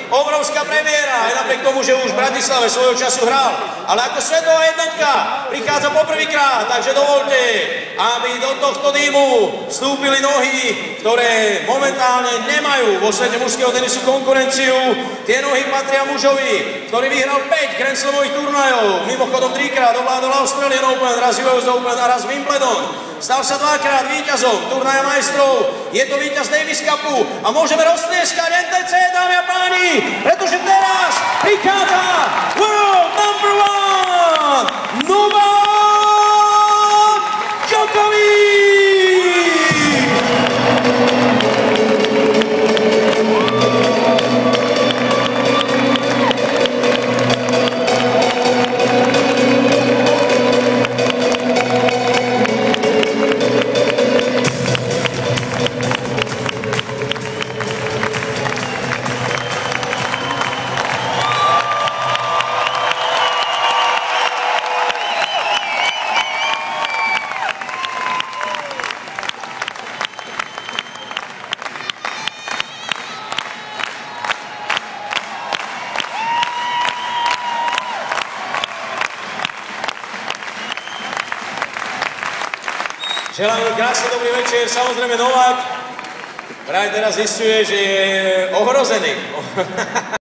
Obrovská premiéra, aj napriek tomu, že už v Bratislave svojho času hral. Ale ako svetová jednotka prichádza poprvýkrát, takže dovolte, aby do tohto týmu vstúpili nohy, ktoré momentálne nemajú vo svete mužského tenisu konkurenciu. Tie nohy patria mužovi, ktorý vyhral 5 Grand Slamových turnajov, mimochodom 3-krát ovládol Australian Open, raz US Open a raz Wimbledon. Stal sa 2-krát víťazom turnaja majstrov, je to víťaz Davis Cupu a môžeme roztlieskať NTC, dámy a páni, pretože teraz prichádza World Number 1 Novak Djokovic! Želám krásny dobrý večer, samozrejme Novák vraj teraz zisťuje, že je ohrozený.